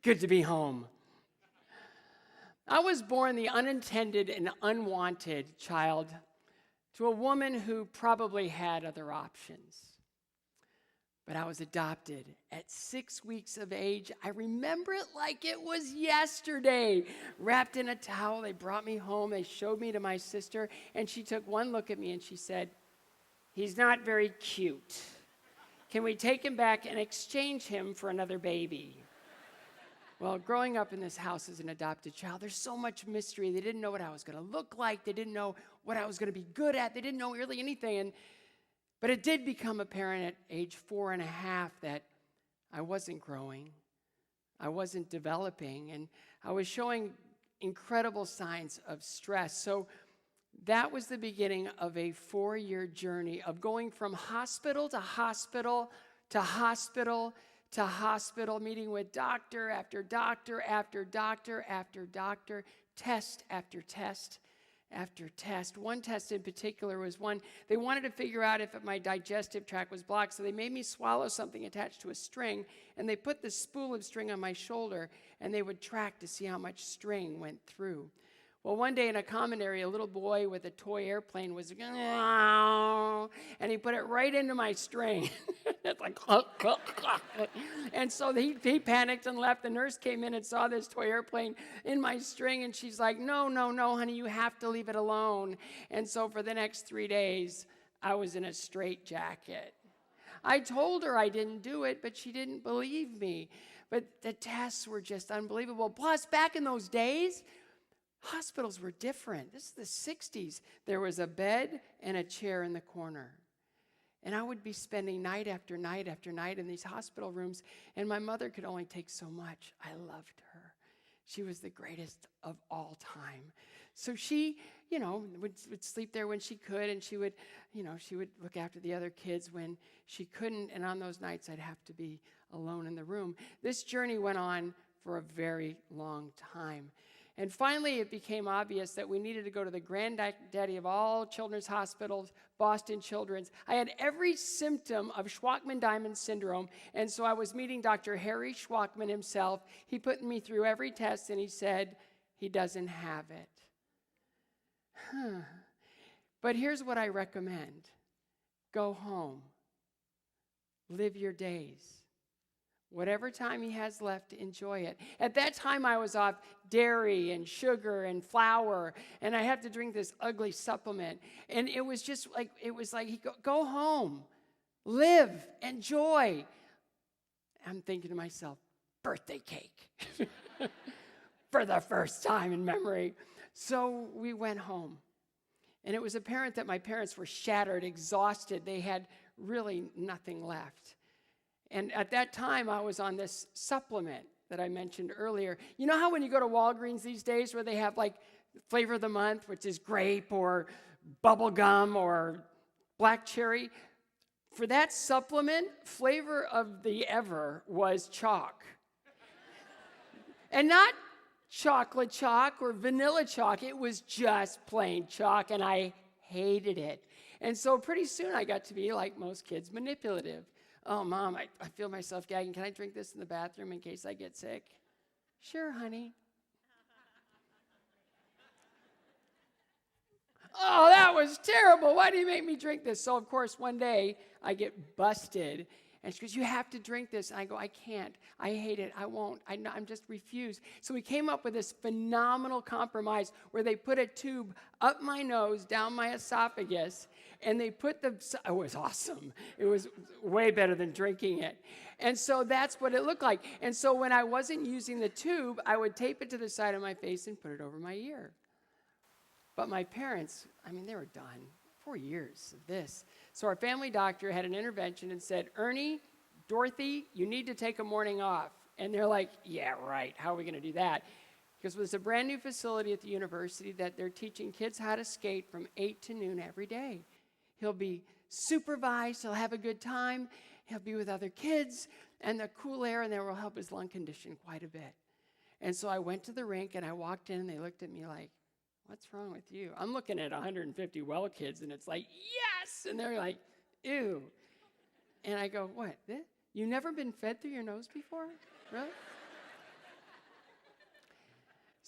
Good to be home. I was born the unintended and unwanted child to a woman who probably had other options. But I was adopted at 6 weeks of age. I remember it like it was yesterday. Wrapped in a towel, they brought me home. They showed me to my sister, and she took one look at me and she said, "He's not very cute. Can we take him back and exchange him for another baby?" Well, growing up in this house as an adopted child, there's so much mystery. They didn't know what I was going to look like. They didn't know what I was going to be good at. They didn't know really anything. But it did become apparent at age 4.5 that I wasn't growing. I wasn't developing. And I was showing incredible signs of stress. So that was the beginning of a 4-year journey of going from hospital to hospital to hospital to hospital, meeting with doctor after doctor after doctor after doctor, test after test after test. One test in particular was one, they wanted to figure out if my digestive tract was blocked, so they made me swallow something attached to a string, and they put the spool of string on my shoulder, and they would track to see how much string went through. Well, one day in a common area, a little boy with a toy airplane was going, and he put it right into my string. It's like, and so he panicked and left. The nurse came in and saw this toy airplane in my string, and she's like, no, honey, you have to leave it alone. And so for the next 3 days, I was in a straitjacket. I told her I didn't do it, but she didn't believe me. But the tests were just unbelievable. Plus, back in those days, hospitals were different. This is the 60s. There was a bed and a chair in the corner. And I would be spending night after night after night in these hospital rooms, and my mother could only take so much. I loved her. She was the greatest of all time. So she, would sleep there when she could, and she would look after the other kids when she couldn't, and on those nights I'd have to be alone in the room. This journey went on for a very long time. And finally, it became obvious that we needed to go to the granddaddy of all children's hospitals, Boston Children's. I had every symptom of Shwachman-Diamond syndrome, and so I was meeting Dr. Harry Shwachman himself. He put me through every test, and he said, he doesn't have it. But here's what I recommend. Go home. Live your days. Whatever time he has left, enjoy it. At that time, I was off dairy and sugar and flour, and I had to drink this ugly supplement. And it was just like, go home, live, enjoy. I'm thinking to myself, birthday cake for the first time in memory. So we went home. And it was apparent that my parents were shattered, exhausted. They had really nothing left. And at that time, I was on this supplement that I mentioned earlier. You know how when you go to Walgreens these days where they have like flavor of the month, which is grape or bubble gum or black cherry? For that supplement, flavor of the ever was chalk. And not chocolate chalk or vanilla chalk. It was just plain chalk, and I hated it. And so pretty soon I got to be, like most kids, manipulative. Oh, Mom, I feel myself gagging. Can I drink this in the bathroom in case I get sick? Sure, honey. Oh, that was terrible. Why do you make me drink this? So, of course, one day I get busted. And she goes, you have to drink this. And I go, I can't. I hate it. I won't. I'm just refused. So we came up with this phenomenal compromise where they put a tube up my nose, down my esophagus, and they put it was awesome. It was way better than drinking it. And so that's what it looked like. And so when I wasn't using the tube, I would tape it to the side of my face and put it over my ear. But my parents, they were done. 4 years of this. So our family doctor had an intervention and said, Ernie, Dorothy, you need to take a morning off. And they're like, yeah, right. How are we going to do that? Because there's a brand new facility at the university that they're teaching kids how to skate from 8 to noon every day. He'll be supervised. He'll have a good time. He'll be with other kids. And the cool air in there will help his lung condition quite a bit. And so I went to the rink and I walked in and they looked at me like, what's wrong with you? I'm looking at 150 well kids, and it's like, yes! And they're like, ew. And I go, what? This? You've never been fed through your nose before? Really?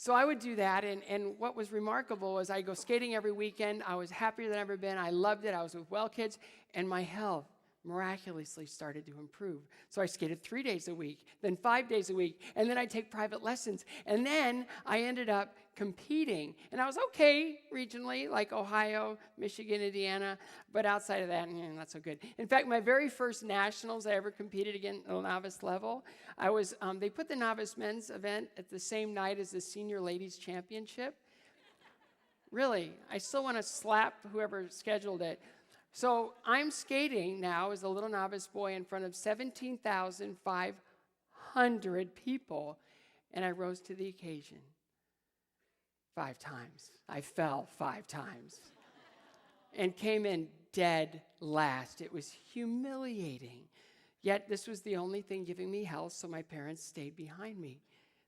So I would do that, and what was remarkable was I'd go skating every weekend. I was happier than I've ever been. I loved it. I was with well kids, and my health miraculously started to improve. So I skated 3 days a week, then 5 days a week, and then I'd take private lessons. And then I ended up competing. And I was okay regionally, like Ohio, Michigan, Indiana, but outside of that, not so good. In fact, my very first nationals I ever competed again at the novice level, they put the novice men's event at the same night as the senior ladies championship. Really, I still want to slap whoever scheduled it. So I'm skating now as a little novice boy in front of 17,500 people, and I rose to the occasion 5 times. I fell 5 times and came in dead last. It was humiliating. Yet this was the only thing giving me health, so my parents stayed behind me.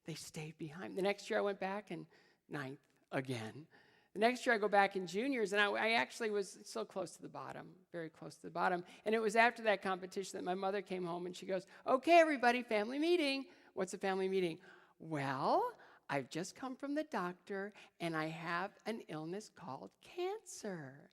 They stayed behind me. The next year I went back and 9th again. The next year I go back in juniors, and I actually was so close to the bottom, very close to the bottom. And it was after that competition that my mother came home, and she goes, "Okay, everybody, family meeting." What's a family meeting? Well, I've just come from the doctor, and I have an illness called cancer.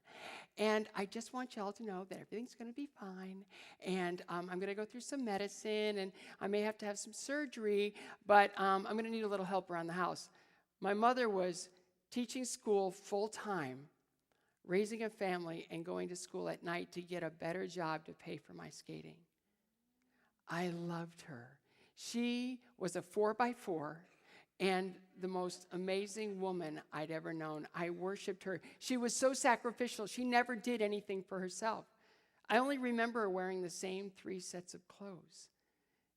And I just want y'all to know that everything's going to be fine, and I'm going to go through some medicine, and I may have to have some surgery, but I'm going to need a little help around the house. My mother was teaching school full-time, raising a family, and going to school at night to get a better job to pay for my skating. I loved her. She was a 4x4 and the most amazing woman I'd ever known. I worshiped her. She was so sacrificial. She never did anything for herself. I only remember her wearing the same 3 sets of clothes.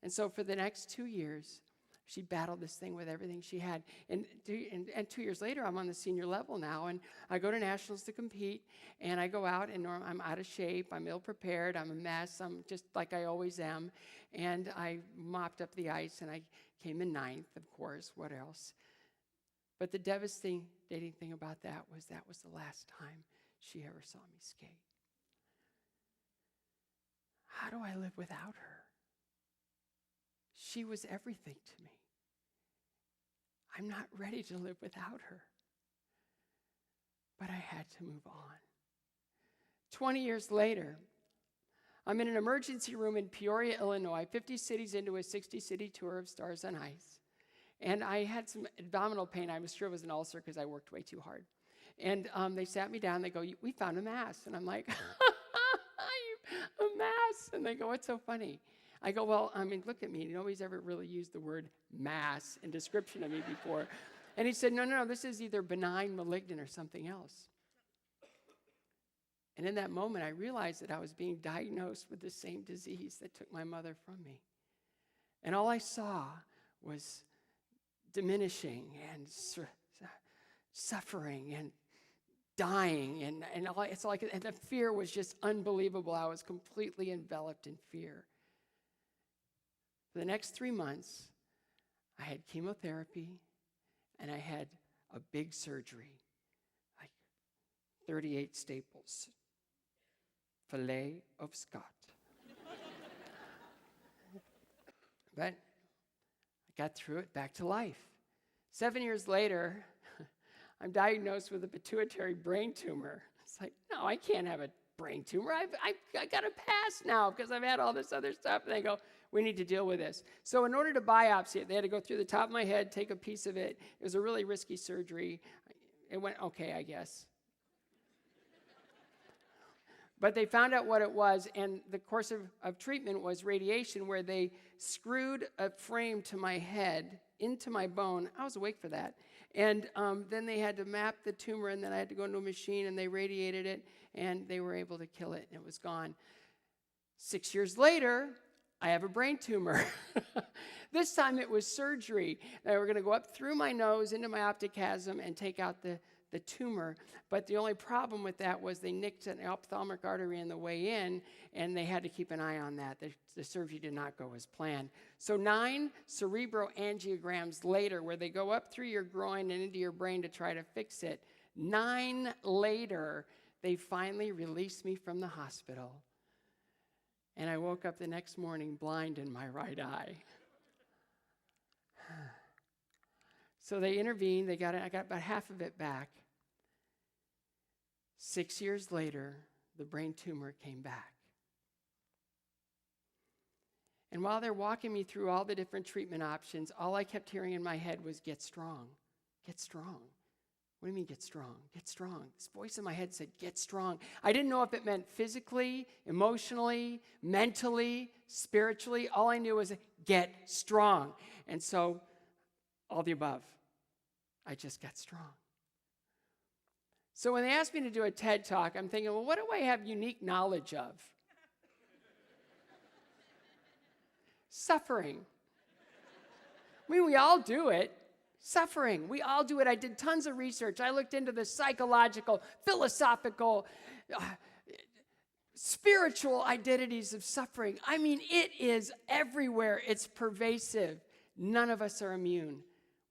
And so for the next 2 years, she battled this thing with everything she had. And 2 years later, I'm on the senior level now, and I go to nationals to compete, and I go out, and I'm out of shape, I'm ill-prepared, I'm a mess, I'm just like I always am. And I mopped up the ice, and I came in 9th, of course, what else? But the devastating thing about that was the last time she ever saw me skate. How do I live without her? She was everything to me. I'm not ready to live without her. But I had to move on. 20 years later, I'm in an emergency room in Peoria, Illinois, 50 cities into a 60-city tour of Stars on Ice. And I had some abdominal pain. I was sure it was an ulcer because I worked way too hard. And they sat me down. They go, "We found a mass." And I'm like, "A mass?" And they go, "What's so funny?" I go, "Well, look at me. Nobody's ever really used the word mass in description of me before." And he said, no, this is either benign, malignant, or something else. And in that moment, I realized that I was being diagnosed with the same disease that took my mother from me. And all I saw was diminishing and suffering and dying, and the fear was just unbelievable. I was completely enveloped in fear. For the next 3 months, I had chemotherapy, and I had a big surgery, like 38 staples, fillet of Scott. But I got through it, back to life. 7 years later, I'm diagnosed with a pituitary brain tumor. It's like, no, I can't have a brain tumor. I got to pass now because I've had all this other stuff. And they go, "We need to deal with this." So in order to biopsy it, they had to go through the top of my head, take a piece of it. It was a really risky surgery. It went okay, I guess. But they found out what it was, and the course of treatment was radiation, where they screwed a frame to my head into my bone. I was awake for that. And then they had to map the tumor, and then I had to go into a machine, and they radiated it, and they were able to kill it, and it was gone. 6 years later, I have a brain tumor. This time it was surgery. They were going to go up through my nose into my optic chiasm and take out the tumor. But the only problem with that was they nicked an ophthalmic artery on the way in, and they had to keep an eye on that. The surgery did not go as planned. So 9 cerebroangiograms later, where they go up through your groin and into your brain to try to fix it, 9 later, they finally released me from the hospital. And I woke up the next morning blind in my right eye. So they intervened. I got about half of it back. 6 years later, the brain tumor came back. And while they're walking me through all the different treatment options, all I kept hearing in my head was, get strong, get strong. What do you mean, get strong? Get strong. This voice in my head said, get strong. I didn't know if it meant physically, emotionally, mentally, spiritually. All I knew was, get strong. And so, all the above. I just got strong. So when they asked me to do a TED Talk, I'm thinking, well, what do I have unique knowledge of? Suffering. I mean, we all do it. Suffering. We all do it. I did tons of research. I looked into the psychological, philosophical, spiritual identities of suffering. I mean, it is everywhere. It's pervasive. None of us are immune.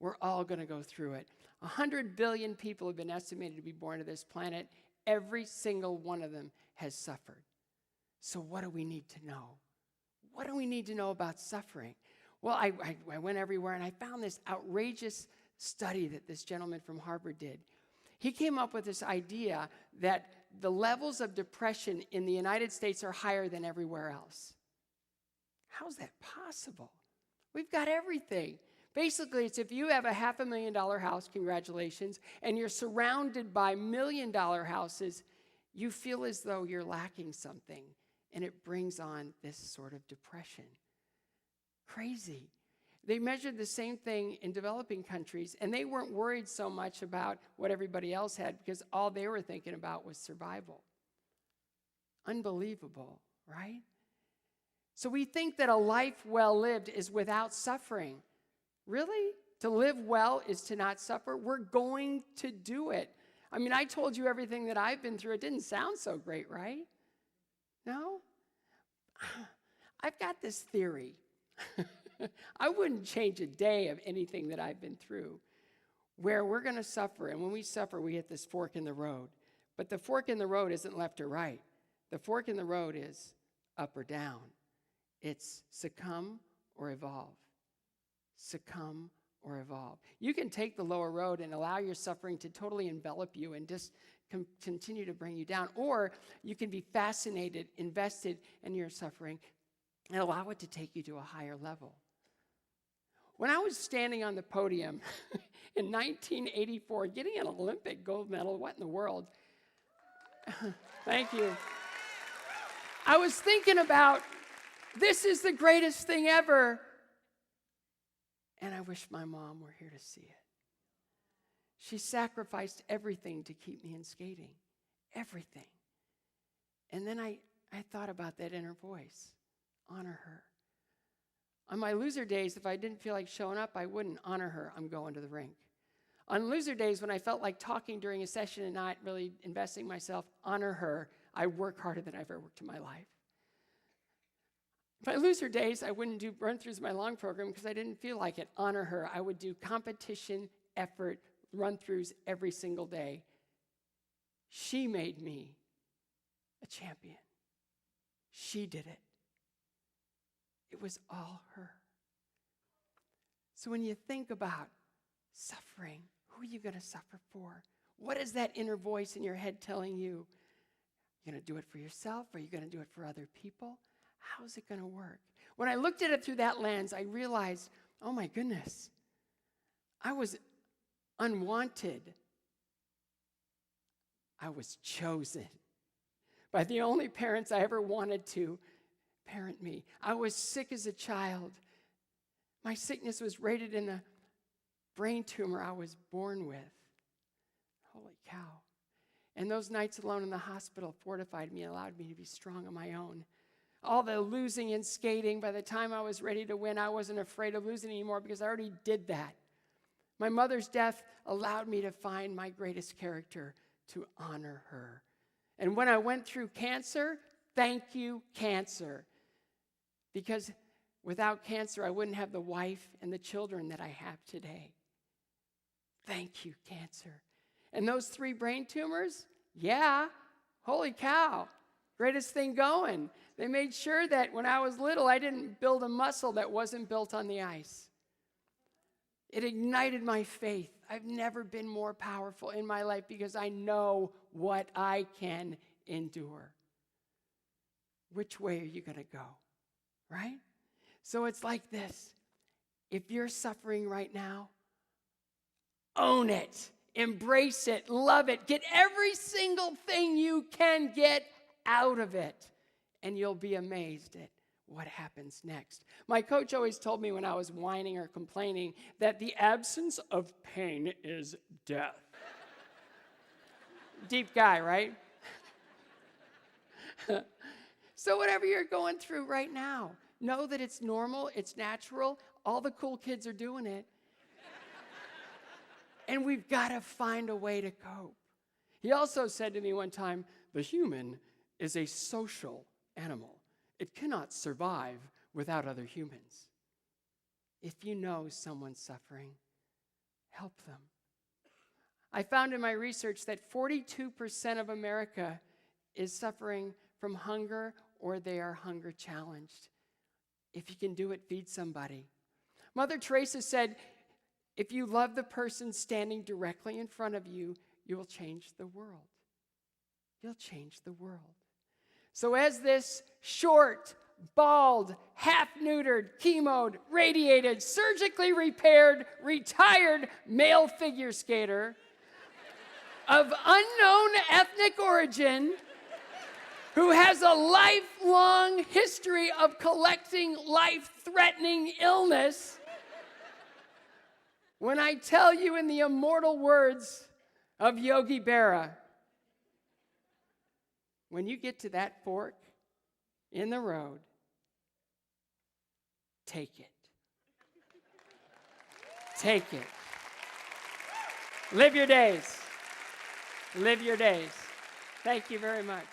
We're all going to go through it. 100 billion people have been estimated to be born to this planet. Every single one of them has suffered. So what do we need to know? What do we need to know about suffering? Well, I went everywhere, and I found this outrageous study that this gentleman from Harvard did. He came up with this idea that the levels of depression in the United States are higher than everywhere else. How's that possible? We've got everything. Basically, it's if you have a $500,000 house, congratulations, and you're surrounded by $1 million houses, you feel as though you're lacking something, and it brings on this sort of depression. Crazy. They measured the same thing in developing countries, and they weren't worried so much about what everybody else had because all they were thinking about was survival. Unbelievable, right? So we think that a life well lived is without suffering. Really? To live well is to not suffer? We're going to do it. I mean, I told you everything that I've been through. It didn't sound so great, right? No? I've got this theory. I wouldn't change a day of anything that I've been through where we're going to suffer. And when we suffer, we hit this fork in the road. But the fork in the road isn't left or right. The fork in the road is up or down. It's succumb or evolve. Succumb or evolve. You can take the lower road and allow your suffering to totally envelop you and just continue to bring you down. Or you can be fascinated, invested in your suffering, and allow it to take you to a higher level. When I was standing on the podium in 1984, getting an Olympic gold medal, what in the world? Thank you. I was thinking about, this is the greatest thing ever. And I wish my mom were here to see it. She sacrificed everything to keep me in skating. Everything. And then I thought about that inner voice. Honor her. On my loser days, if I didn't feel like showing up, I wouldn't honor her. I'm going to the rink. On loser days, when I felt like talking during a session and not really investing myself, honor her. I work harder than I've ever worked in my life. My loser days, I wouldn't do run-throughs of my long program because I didn't feel like it. Honor her. I would do competition, effort, run-throughs every single day. She made me a champion. She did it. It was all her. So when you think about suffering, who are you going to suffer for? What is that inner voice in your head telling you? You're going to do it for yourself? Or are you going to do it for other people? How's it going to work? When I looked at it through that lens, I realized, oh my goodness, I was unwanted. I was chosen by the only parents I ever wanted to parent me. I was sick as a child. My sickness was rated in a brain tumor I was born with. Holy cow. And those nights alone in the hospital fortified me and allowed me to be strong on my own. All the losing and skating, by the time I was ready to win, I wasn't afraid of losing anymore because I already did that. My mother's death allowed me to find my greatest character, to honor her. And when I went through cancer, thank you, cancer. Because without cancer, I wouldn't have the wife and the children that I have today. Thank you, cancer. And those 3 brain tumors, yeah, holy cow, greatest thing going. They made sure that when I was little, I didn't build a muscle that wasn't built on the ice. It ignited my faith. I've never been more powerful in my life because I know what I can endure. Which way are you going to go? Right? So it's like this. If you're suffering right now, own it. Embrace it. Love it. Get every single thing you can get out of it. And you'll be amazed at what happens next. My coach always told me when I was whining or complaining that the absence of pain is death. Deep guy, right? So whatever you're going through right now, know that it's normal, it's natural. All the cool kids are doing it. And we've got to find a way to cope. He also said to me one time, the human is a social animal. It cannot survive without other humans. If you know someone's suffering, help them. I found in my research that 42% of America is suffering from hunger or they are hunger challenged. If you can do it, feed somebody. Mother Teresa said, if you love the person standing directly in front of you, you will change the world. You'll change the world. So as this short, bald, half-neutered, chemoed, radiated, surgically repaired, retired male figure skater of unknown ethnic origin who has a lifelong history of collecting life-threatening illness, when I tell you in the immortal words of Yogi Berra, when you get to that fork in the road, take it. Take it. Live your days. Live your days. Thank you very much.